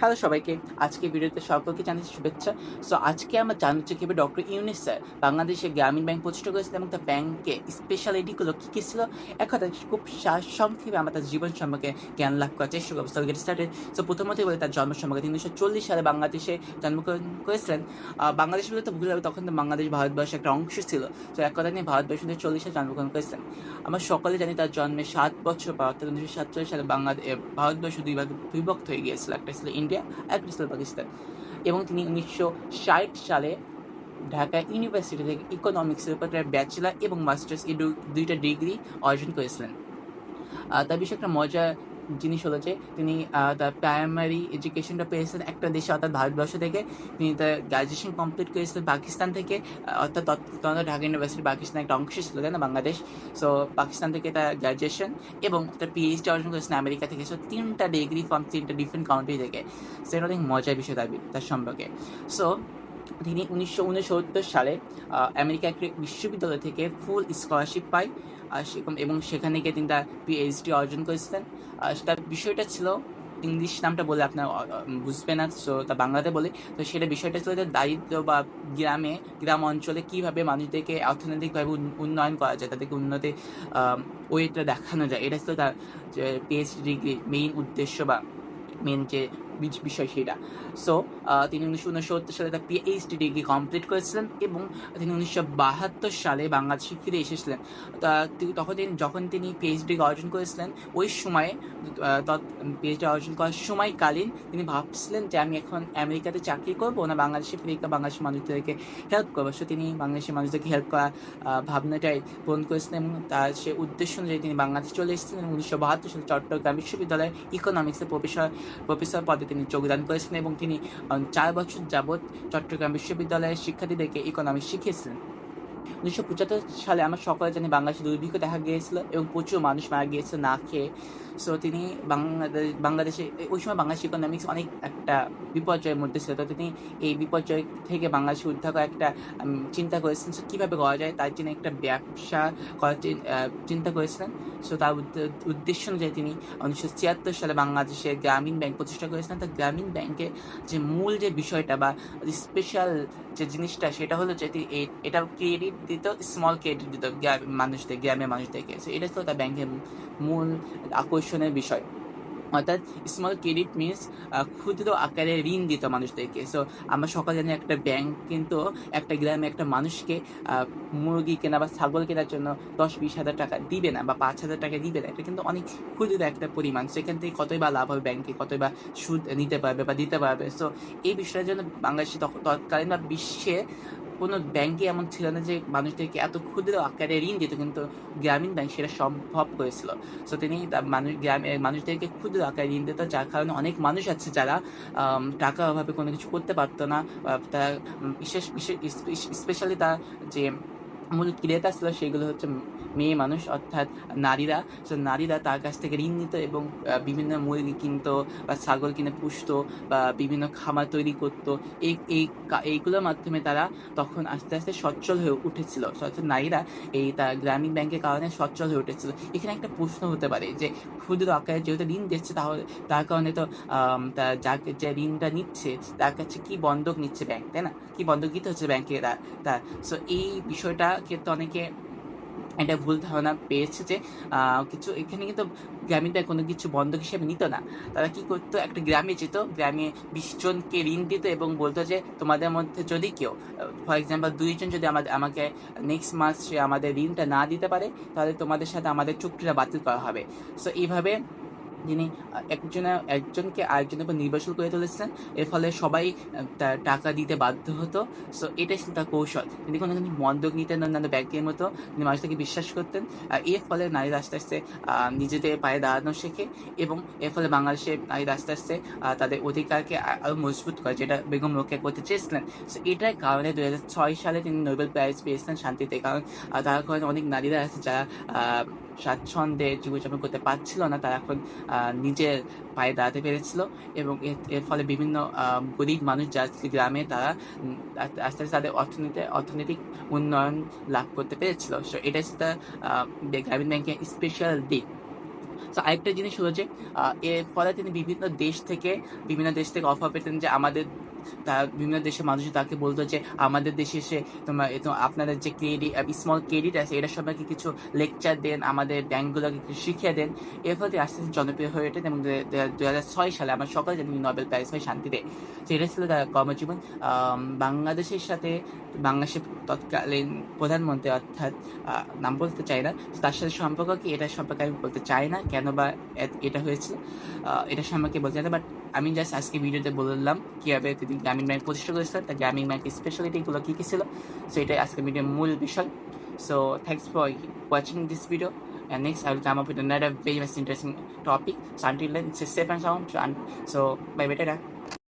Hello সবাইকে। আজকে ভিডিওতে সকলকে জানাচ্ছি শুভেচ্ছা। আজকে আমরা জানতে চাই কিভাবে ডক্টর ইউনূস স্যার বাংলাদেশে গ্রামীণ ব্যাংক প্রতিষ্ঠা করেছিলেন এবং তার ব্যাংকে স্পেশালিটিগুলো কী, কী ছিল? এক কথায় খুব সংক্ষেপে আমরা তার জীবন সম্পর্কে জ্ঞান লাভ করার চেষ্টা করব। So get started. প্রথমতই বলি তার জন্ম সম্পর্কে। তিনি 1940 সালে বাংলাদেশে জন্মগ্রহণ করেছিলেন। বাংলাদেশ বলে তো ভুল হবে, তখন তো বাংলাদেশ ভারতবর্ষের একটা অংশ ছিল। এক কথায় তিনি ভারতবর্ষে 1940 সালে জন্মগ্রহণ করেছিলেন। আমরা সকলে জানি তার জন্মের 7 বছর পর অর্থাৎ 1947 সালে ভারতবর্ষ দুই ভাগে বিভক্ত হয়ে গিয়েছিল। একটা ছিল ইন্ডিয়া, একটা ছিল পাকিস্তান। এবং তিনি 1960 সালে ঢাকা ইউনিভার্সিটি থেকে ইকোনমিক্সের উপর ব্যাচেলার এবং মাস্টার্স এই দুইটা ডিগ্রি অর্জন করেছিলেন। তার বিষয়ে একটা মজার জিনিস হলো যে তিনি তার প্রাইমারি এডুকেশনটা পেয়েছেন একটা দেশে অর্থাৎ ভারতবর্ষ থেকে। তিনি তার গ্র্যাজুয়েশন কমপ্লিট করেছিলেন পাকিস্তান থেকে, অর্থাৎ তখন ঢাকা ইউনিভার্সিটি পাকিস্তানের একটা অংশ ছিল, তাই না, বাংলাদেশ। পাকিস্তান থেকে তার গ্র্যাজুয়েশন এবং তার পিএইচডি অর্জন করেছেন আমেরিকা থেকে। তিনটা ডিগ্রি ফ্রম তিনটা ডিফারেন্ট কান্ট্রি থেকে। এটা অনেক মজার বিষয় তার সম্পর্কে। সো তিনি 1969 সালে আমেরিকা একটি বিশ্ববিদ্যালয় থেকে ফুল স্কলারশিপ পায় এবং সেখানে গিয়ে তিনি তার পিএইচডি অর্জন করেছিলেন। তার বিষয়টা ছিল, ইংলিশ নামটা বলে আপনার বুঝবে না, তা বাংলাতে বলি। সেটা বিষয়টা ছিল যে দারিদ্র বা গ্রাম অঞ্চলে কীভাবে মানুষদেরকে অর্থনৈতিকভাবে উন্নয়ন করা যায়, তাদেরকে উন্নতি ওয়েটা দেখানো যায়। এটা ছিল তার পিএইচডি ডিগ্রির মেইন উদ্দেশ্য বা মেন যে বিষয় সেটা। তিনি 1969 সালে তার পিএইচডি ডিগ্রি কমপ্লিট করেছিলেন এবং তিনি 1972 সালে বাংলাদেশে ফিরে এসেছিলেন। যখন তিনি পিএইচডি অর্জন করেছিলেন, ওই সময়ে পিএইচডি অর্জন করার সময়কালীন তিনি ভাবছিলেন যে আমি এখন আমেরিকাতে চাকরি করবো না বাংলাদেশে ফিরে বাংলাদেশের মানুষদেরকে হেল্প করবো। তিনি বাংলাদেশের মানুষদেরকে হেল্প করার ভাবনাটাই পূরণ করেছিলেন এবং তার সে উদ্দেশ্য অনুযায়ী তিনি বাংলাদেশে চলে এসেছিলেন। 1972 সালে চট্টগ্রাম বিশ্ববিদ্যালয়ে ইকোনমিক্সের প্রফেসর পদে তিনি যোগদান করেছিলেন এবং তিনি 4 বছর যাবৎ চট্টগ্রাম বিশ্ববিদ্যালয়ের শিক্ষার্থীদেরকে ইকোনমিক্স শিখিয়েছিলেন। 1975 সালে আমরা সকলে জানি বাংলাদেশে দুর্ভিক্ষ দেখা গিয়েছিল এবং প্রচুর মানুষ মারা গিয়েছিল না খেয়ে। তিনি বাংলাদেশে ওই সময় বাংলাদেশ ইকোনমিক্স অনেক একটা বিপর্যয়ের মধ্যে ছিল। তিনি এই বিপর্যয় থেকে বাংলাদেশে উদ্ধার করার একটা চিন্তা করেছিলেন। কীভাবে করা যায় তার জন্য একটা ব্যবসা করার চিন্তা করেছিলেন। তার উদ্দেশ্য অনুযায়ী তিনি 1976 সালে বাংলাদেশে গ্রামীণ ব্যাংক প্রতিষ্ঠা করেছিলেন। তার গ্রামীণ ব্যাংকের যে মূল যে বিষয়টা বা স্পেশাল যে জিনিসটা সেটা হলো যে এটা ক্রেডিট দিত, স্মল ক্রেডিট দিত গ্রামের মানুষদেরকে। এটা ছিল তার ব্যাংকের মূল আকর্ষণের বিষয়। অর্থাৎ স্মল ক্রেডিট মিনস ক্ষুদ্র আকারে ঋণ দিত মানুষদেরকে। আমরা সকলে জানি একটা ব্যাংক কিন্তু একটা গ্রামে একটা মানুষকে মুরগি কেনা বা ছাগল কেনার জন্য 10-20 হাজার টাকা দিবে না বা 5,000 টাকা দিবে না। এটা কিন্তু অনেক ক্ষুদ্র একটা পরিমাণ। সেখান থেকে কতই বা লাভ হবে ব্যাংকে, কতই বা সুদ নিতে পারবে বা দিতে পারবে। এই বিষয়ের জন্য বাংলাদেশে তৎকালীন বা বিশ্বে কোনো ব্যাংকই এমন ছিল না যে মানুষদেরকে এত ক্ষুদ্র আকারে ঋণ দিত, কিন্তু গ্রামীণ ব্যাংক সেটা সম্ভব করেছিল। তিনি গ্রামের মানুষদেরকে ক্ষুদ্র আকারে ঋণ দিত, যার কারণে অনেক মানুষ আছে যারা টাকার অভাবে কোনো কিছু করতে পারতো না। তারা স্পেশালি তার যে মূল ক্রেতা ছিল সেগুলো হচ্ছে মেয়ে মানুষ অর্থাৎ নারীরা। নারীরা তার কাছ থেকে ঋণ নিত এবং বিভিন্ন মুরগি কিনতো বা ছাগল কিনে পুষতো বা বিভিন্ন খামার তৈরি করতো। এইগুলোর মাধ্যমে তারা তখন আস্তে আস্তে সচ্ছল হয়ে উঠেছিল। নারীরা তার গ্রামীণ ব্যাংকের কারণে সচ্ছল হয়ে উঠেছিল। এখানে একটা প্রশ্ন হতে পারে যে ক্ষুদ্র আকারে যেহেতু ঋণ দিচ্ছে, তাহলে তার কারণে তো যাকে যে ঋণটা নিচ্ছে তার কাছে কি বন্ধক নিচ্ছে ব্যাংক, তাই না? কি বন্ধক দিতে হচ্ছে ব্যাংকে তার। এই বিষয়টা ক্ষেত্রে অনেকে একটা ভুল ধারণা পেয়েছে যে কিছু এখানে কিন্তু গ্রামীণ ব্যাংক কোনো কিছু বন্ধক হিসেবে নিত না। তারা কি করতো, একটা গ্রামে যেত, গ্রামে 20 জনকে ঋণ দিত এবং বলতো যে তোমাদের মধ্যে যদি কেউ ফর এক্সাম্পল 2 জন যদি আমাকে নেক্সট মাসে আমাদের ঋণটা না দিতে পারে, তাহলে তোমাদের সাথে আমাদের চুক্তিটা বাতিল করা হবে। এইভাবে যিনি একজনকে আরেকজনের উপর নির্ভরশীল করে তুলেছিলেন। এর ফলে সবাই তার টাকা দিতে বাধ্য হতো। এটাই ছিল তার কৌশল। তিনি কোনো বন্ধক নিতেন না ব্যাংকের মতো, তিনি মানুষটাকে বিশ্বাস করতেন। এর ফলে নারীরা আস্তে আস্তে নিজেদের পায়ে দাঁড়ানো শেখে এবং এর ফলে বাংলাদেশে নারীরা আস্তে আস্তে তাদের অধিকারকে আরও মজবুত করে, যেটা বেগম রোকেয়া করতে চেয়েছিলেন। এটার কারণে 2006 সালে তিনি নোবেল প্রাইজ পেয়েছিলেন শান্তিতে। কারণ তার কারণে অনেক নারীরা আছে যারা স্বাচ্ছন্দ্যে জীবনযাপন করতে পারছিল না, তারা এখন নিজের পায়ে দাঁড়াতে পেরেছিল এবং এর ফলে বিভিন্ন গরিব মানুষ যারা গ্রামে তারা আস্তে আস্তে তাদের অর্থনৈতিক উন্নয়ন লাভ করতে পেরেছিল। এটাই তার গ্রামীণ ব্যাংকের স্পেশাল দিক। সো আরেকটা জিনিস হলো যে এর ফলে তিনি বিভিন্ন দেশ থেকে অফার পেতেন যে বিভিন্ন দেশের মানুষ তাকে বলতো যে আমাদের দেশে এসে আপনাদের যে ক্রেডিট স্মল ক্রেডিট আছে এটা সম্পর্কে কিছু লেকচার দেন, আমাদের ব্যাংকগুলোকে কিছু শিখিয়ে দেন। এর ফলে তিনি আস্তে আস্তে জনপ্রিয় হয়ে ওঠেন এবং 2006 সালে আমরা সকলে জানি নোবেল প্রাইজ পাই শান্তিতে। তো এটা ছিল তার কর্মজীবন। বাংলাদেশের সাথে বাংলাদেশের তৎকালীন প্রধানমন্ত্রী অর্থাৎ নাম বলতে চাই না, তার সাথে সম্পর্ক কি এটা সম্পর্কে আমি বলতে চাই না, কেন বা এটা হয়েছিল এটা সম্পর্কে বলতে চাই না। বাট আমি জাস্ট আজকে ভিডিওতে বললাম কীভাবে তিনি গ্রামীণ ব্যাংক প্রতিষ্ঠা করেছিলেন, তার গ্রামীণ ব্যাংকের স্পেশালিটিগুলো কী কী ছিল। সো এটাই আজকে ভিডিওর মূল বিষয়। So thanks for watching this video, and next I will come up with another very much interesting topic. So until then, it's a safe and sound. So bye bye, ta-ta.